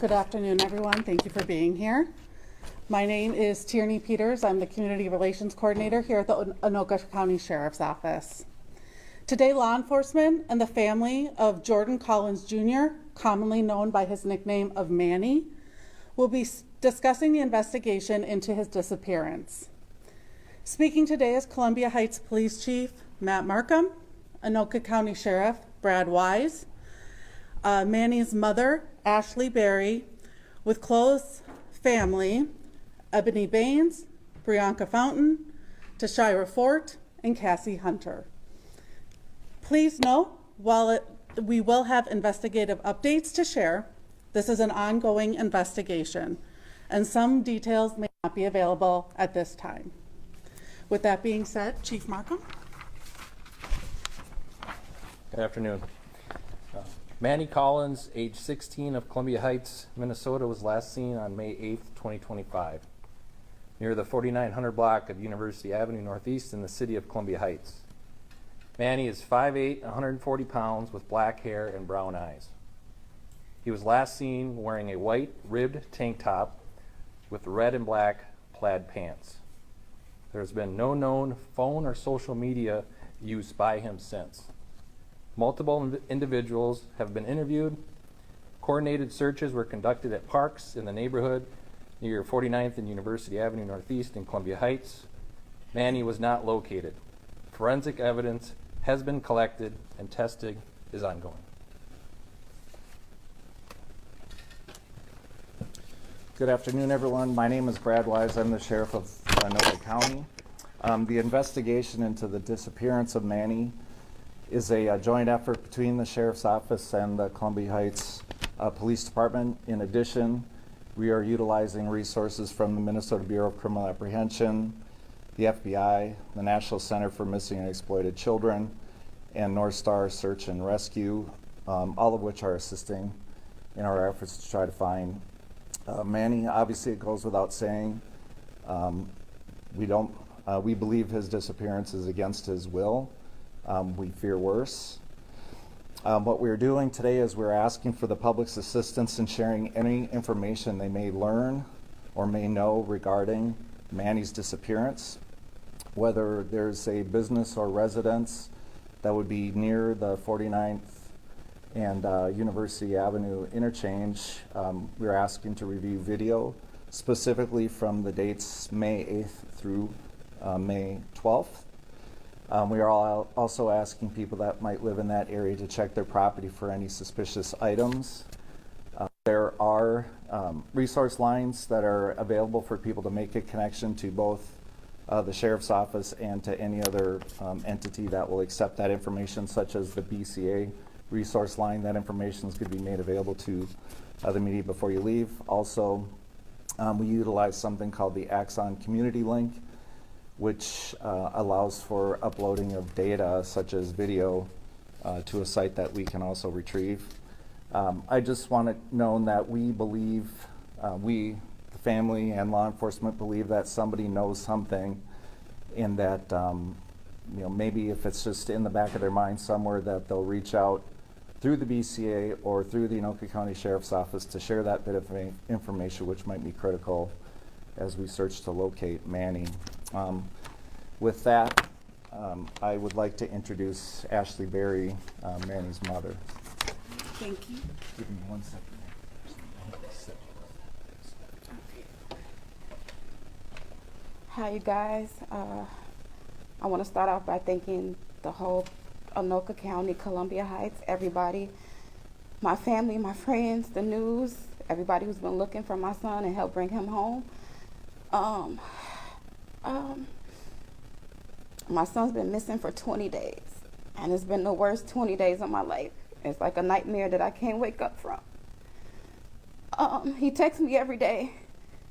Good afternoon, everyone. Thank you for being here. My name is Tierney Peters. I'm the Community Relations Coordinator here at the Anoka County Sheriff's Office. Today, law enforcement and the family of Jordan Collins Jr., commonly known by his nickname of Manny, will be discussing the investigation into his disappearance. Speaking today is Columbia Heights Police Chief Matt Markham, Anoka County Sheriff Brad Wise, Manny's mother, Ashley Berry, with close family, Ebony Baines, Brianka Fountain, Tashira Fort, and Cassie Hunter. Please note, while we will have investigative updates to share, this is an ongoing investigation, and some details may not be available at this time. With that being said, Chief Markham. Good afternoon. Manny Collins, age 16, of Columbia Heights, Minnesota, was last seen on May 8th, 2025, near the 4900 block of University Avenue Northeast in the city of Columbia Heights. Manny is 5'8", 140 pounds, with black hair and brown eyes. He was last seen wearing a white ribbed tank top with red and black plaid pants. There has been no known phone or social media use by him since. Multiple individuals have been interviewed. Coordinated searches were conducted at parks in the neighborhood near 49th and University Avenue Northeast in Columbia Heights. Manny was not located. Forensic evidence has been collected and testing is ongoing. Good afternoon, everyone. My name is Brad Wise. I'm the Sheriff of Anoka County. The investigation into the disappearance of Manny is a joint effort between the Sheriff's Office and the Columbia Heights Police Department. In addition, we are utilizing resources from the Minnesota Bureau of Criminal Apprehension, the FBI, the National Center for Missing and Exploited Children, and North Star Search and Rescue, all of which are assisting in our efforts to try to find Manny. Obviously, it goes without saying, we believe his disappearance is against his will. We fear worse. What we're doing today is we're asking for the public's assistance in sharing any information they may learn or may know regarding Manny's disappearance, whether there's a business or residence that would be near the 49th and University Avenue interchange. We're asking to review video specifically from the dates May 8th through May 12th. We are also asking people that might live in that area to check their property for any suspicious items. There are resource lines that are available for people to make a connection to both the Sheriff's Office and to any other entity that will accept that information, such as the BCA resource line. That information is going to be made available to the media before you leave. Also, we utilize something called the Axon Community Link, which allows for uploading of data such as video to a site that we can also retrieve. I just want it known that we believe, the family and law enforcement believe that somebody knows something, and that maybe if it's just in the back of their mind somewhere, that they'll reach out through the BCA or through the Anoka County Sheriff's Office to share that bit of information, which might be critical as we search to locate Manny. With that, I would like to introduce Ashley Berry, Manny's mother. Thank you. Give me 1 second. Hi, you guys. I want to start off by thanking the whole Anoka County, Columbia Heights, everybody, my family, my friends, the news, everybody who's been looking for my son and helped bring him home. My son's been missing for 20 days, and it's been the worst 20 days of my life. It's like a nightmare that I can't wake up from. He texts me every day.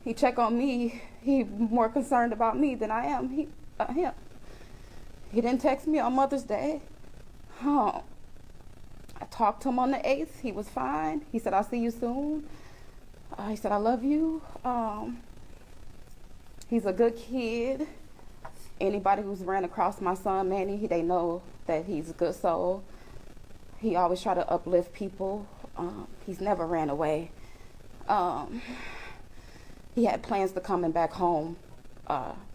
He check on me. He more concerned about me than I am him. He didn't text me on Mother's Day. I talked to him on the 8th. He was fine. He said, I'll see you soon. He said, I love you. He's a good kid. Anybody who's ran across my son, Manny, they know that he's a good soul. He always try to uplift people. He's never ran away. He had plans to coming back home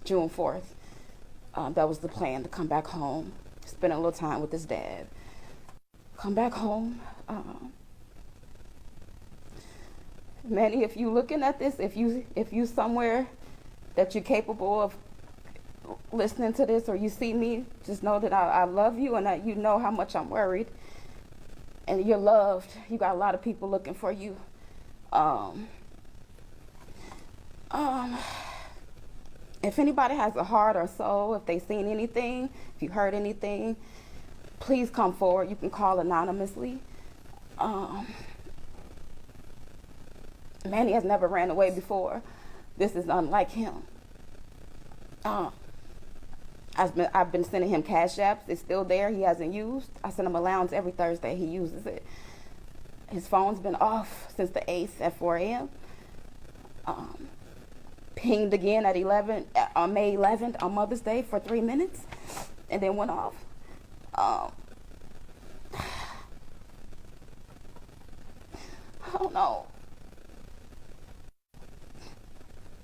June 4th. That was the plan, to come back home, spend a little time with his dad. Come back home. Manny, if you looking at this, if you somewhere that you're capable of listening to this, or you see me, just know that I love you, and that you know how much I'm worried. And you're loved. You got a lot of people looking for you. If anybody has a heart or soul, if they seen anything, if you heard anything, please come forward. You can call anonymously. Manny has never ran away before. This is unlike him. I've been sending him cash apps. It's still there. He hasn't used. I send him allowance every Thursday. He uses it. His phone's been off since the 8th at 4 a.m. Pinged again at on May 11th on Mother's Day for 3 minutes, and then went off. I don't know.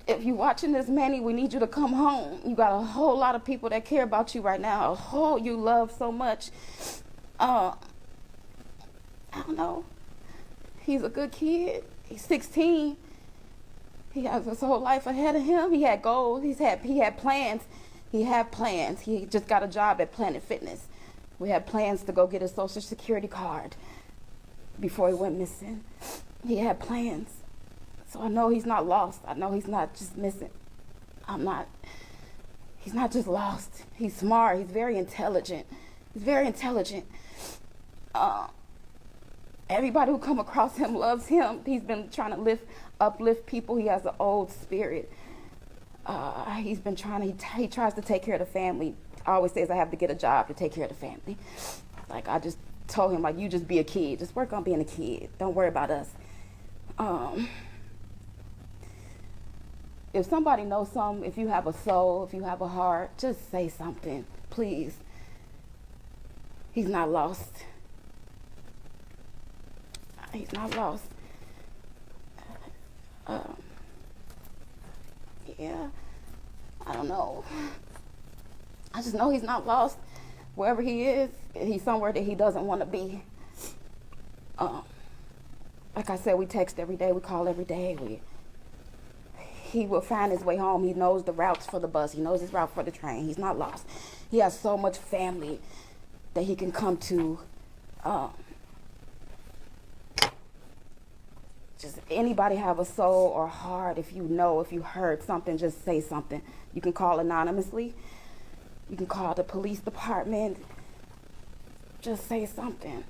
If you're watching this, Manny, we need you to come home. You got a whole lot of people that care about you right now. You love so much. I don't know. He's a good kid. He's 16. He has his whole life ahead of him. He had goals. He had plans. He just got a job at Planet Fitness. We had plans to go get his Social Security card before he went missing. He had plans. So I know he's not lost. I know he's not just missing. He's not just lost. He's smart. He's very intelligent. Everybody who come across him loves him. He's been trying to uplift people. He has an old spirit. He tries to take care of the family. Always says, I have to get a job to take care of the family. Like, I just told him, like, you just be a kid. Just work on being a kid. Don't worry about us. If somebody knows something, if you have a soul, if you have a heart, just say something, please. He's not lost. He's not lost. Yeah, I don't know. I just know he's not lost. Wherever he is, he's somewhere that he doesn't want to be. Like I said, we text every day, we call every day. He will find his way home. He knows the routes for the bus. He knows his route for the train. He's not lost. He has so much family that he can come to. Just anybody have a soul or heart, if you heard something, just say something. You can call anonymously. You can call the police department. Just say something.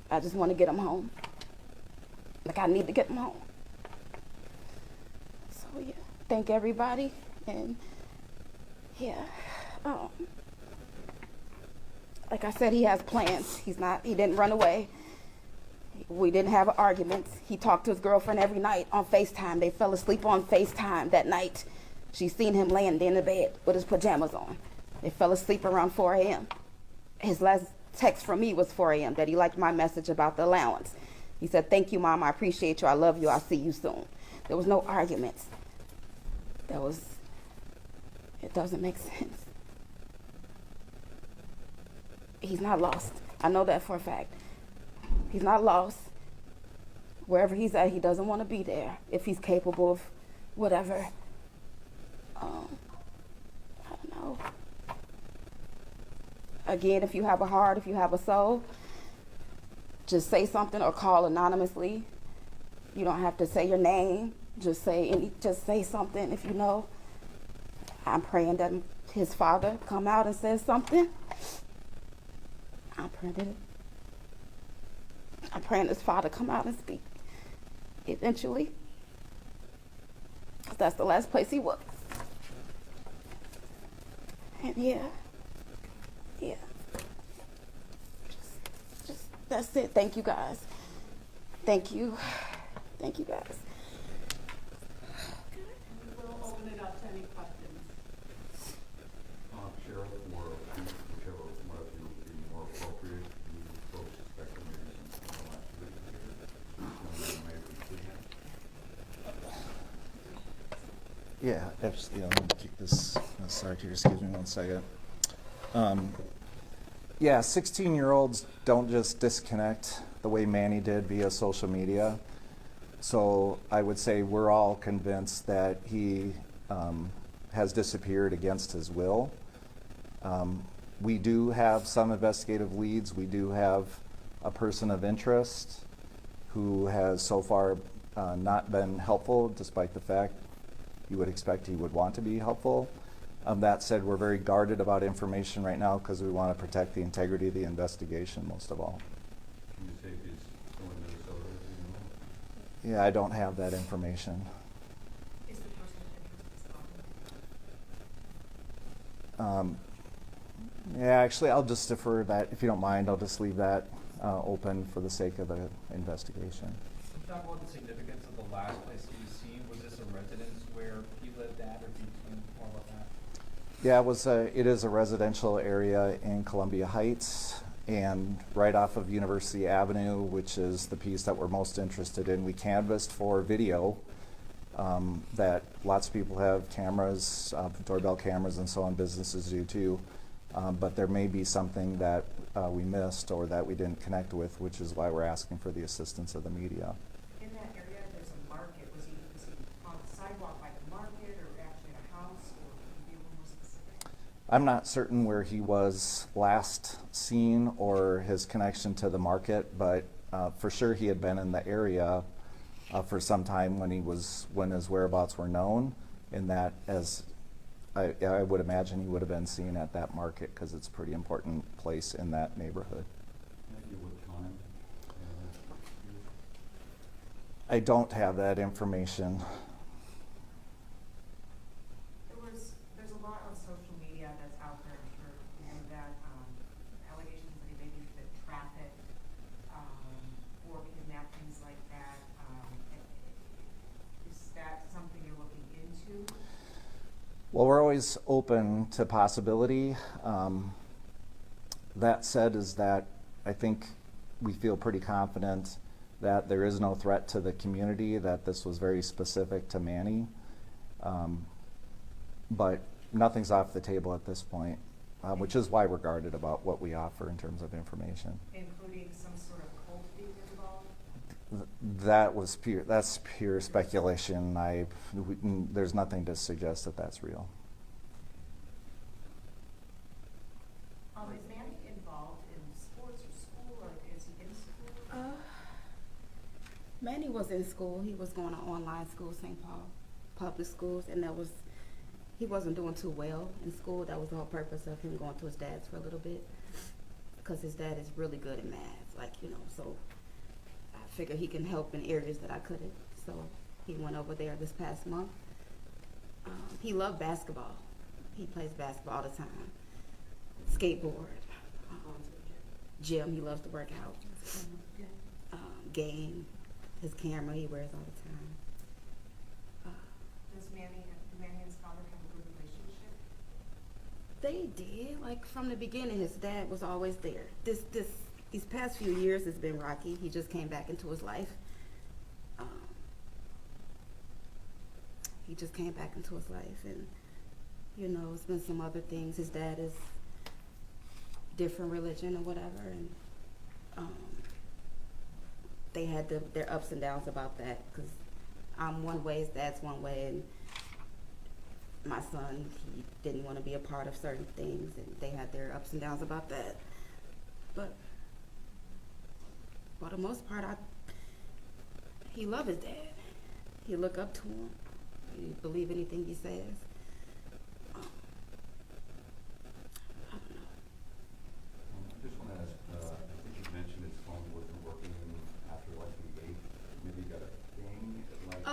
I just want to get him home. Like, I need to get him home. So yeah, thank everybody, and yeah, like I said, he has plans. He didn't run away. We didn't have arguments. He talked to his girlfriend every night on FaceTime. They fell asleep on FaceTime that night. She seen him laying in the bed with his pajamas on. They fell asleep around 4 a.m. His last text from me was 4 a.m. that he liked my message about the allowance. He said, "Thank you, Mom. I appreciate you. I love you. I'll see you soon." There was no arguments. It doesn't make sense. He's not lost. I know that for a fact. He's not lost. Wherever he's at, he doesn't want to be there. If he's capable of whatever. I don't know. Again, if you have a heart, if you have a soul, just say something or call anonymously. You don't have to say your name. Just say something if you know. I'm praying that his father come out and says something. I'm praying his father come out and speak eventually. 'Cause that's the last place he was. And yeah. Just that's it. Thank you guys. Thank you guys. We'll open it up to any questions. Cheryl, or whichever one of you would be more appropriate, you folks expect a meeting in the last week here. May we begin? Yeah, absolutely. Let me kick this aside here. Excuse me 1 second. Yeah, 16-year-olds don't just disconnect the way Manny did via social media. So I would say we're all convinced that he has disappeared against his will. We do have some investigative leads. We do have a person of interest who has so far not been helpful, despite the fact you would expect he would want to be helpful. That said, we're very guarded about information right now because we want to protect the integrity of the investigation most of all. Can you say if he's still in Minnesota, do you know? Yeah, I don't have that information. Is the person of interest Yeah, actually, I'll just defer that. If you don't mind, I'll just leave that open for the sake of the investigation. Can you talk about the significance of the last place he was seen? Was this a residence where he lived at, or can you explain more about that? Yeah, it is a residential area in Columbia Heights and right off of University Avenue, which is the piece that we're most interested in. We canvassed for video that lots of people have cameras, doorbell cameras and so on, businesses do too. But there may be something that we missed or that we didn't connect with, which is why we're asking for the assistance of the media. in that area? There's a market. Was he on the sidewalk by the market, or actually at a house, or can you be a little more specific? I'm not certain where he was last seen or his connection to the market, but for sure he had been in the area for some time when his whereabouts were known, and that as I would imagine he would have been seen at that market because it's a pretty important place in that neighborhood. Maybe what time? I don't have that information. There's a lot on social media that's out there, I'm sure you know that, allegations that he may be the traffic, or kidnap, things like that. Is that something you're looking into? Well, we're always open to possibility. That said, is that I think we feel pretty confident that there is no threat to the community, that this was very specific to Manny. But nothing's off the table at this point, which is why we're guarded about what we offer in terms of information. Including some sort of cult being involved? That's pure speculation. There's nothing to suggest that that's real. Is Manny involved in sports or school, or is he in school? Manny was in school. He was going to online school, St. Paul public schools, and he wasn't doing too well in school. That was the whole purpose of him going to his dad's for a little bit, because his dad is really good at math, so I figured he can help in areas that I couldn't. So he went over there this past month. He loved basketball. He plays basketball all the time. Skateboard, gym, he loves to work out. Game, his camera he wears all the time. Does Manny and his father have a good relationship? They did, like from the beginning. His dad was always there. These past few years has been rocky. He just came back into his life. And it's been some other things. His dad is different religion or whatever, and they had their ups and downs about that, because I'm one way, his dad's one way, and my son, he didn't want to be a part of certain things, and they had their ups and downs about that. But for the most part, he loved his dad. He looked up to him. He believe anything he says. I don't know. I just want to ask, I think you mentioned his phone wasn't working after like the 8th. Maybe you got a ding at like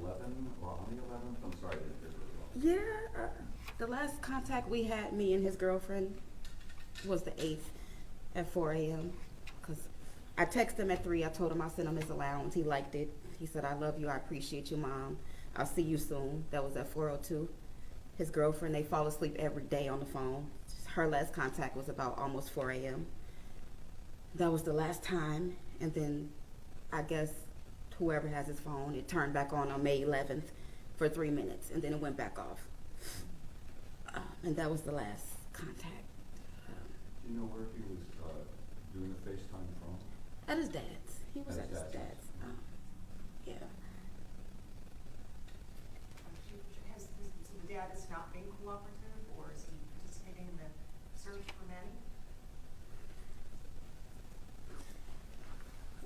11 or on the 11th? I'm sorry, I didn't hear very well. Yeah, the last contact we had, me and his girlfriend, was the 8th at 4 a.m. Because I texted him at 3. I told him I sent him his allowance. He liked it. He said, "I love you. I appreciate you, Mom. I'll see you soon." That was at 4:02. His girlfriend, they fall asleep every day on the phone. Her last contact was about almost 4 a.m. That was the last time. And then I guess whoever has his phone, it turned back on May 11th for 3 minutes, and then it went back off. And that was the last contact. Do you know where he was doing the FaceTime from? At his dad's. He was At at his his dad's. dad's. Yeah. So the dad is not being cooperative, or is he participating in the search for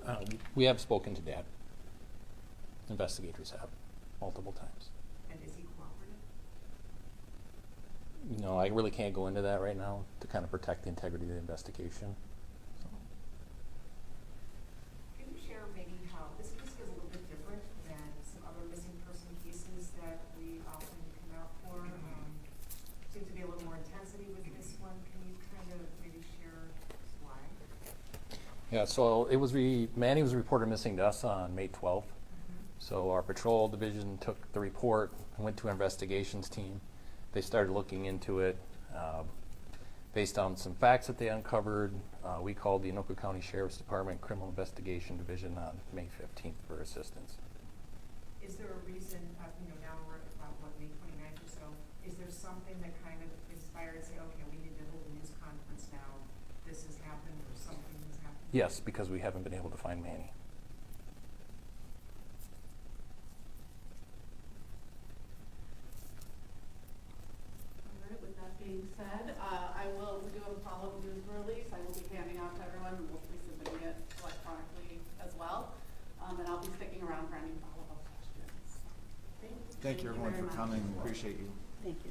Manny? We have spoken to Dad. Investigators have, multiple times. And is he cooperative? No, I really can't go into that right now to kind of protect the integrity of the investigation. So. Can you share maybe how, this case is a little bit different than some other missing person cases that we often come out for? Seems to be a little more intensity with this one. Can you kind of maybe share why? Yeah, so it was Manny was reported missing to us on May 12th. So our patrol division took the report and went to our investigations team. They started looking into it. Based on some facts that they uncovered, we called the Anoka County Sheriff's Department Criminal Investigation Division on May 15th for assistance. Is there a reason, now we're about, May 29th or so, is there something that kind of inspired, say, okay, we need to hold a news conference now, this has happened, or something has happened? Yes, because we haven't been able to find Manny. All right, with that being said, I will do a follow-up news release. I will be handing out to everyone, and we'll be submitting it electronically as well. And I'll be sticking around for any follow-up questions. Thank you everyone very for much. coming. Appreciate you. Thank you.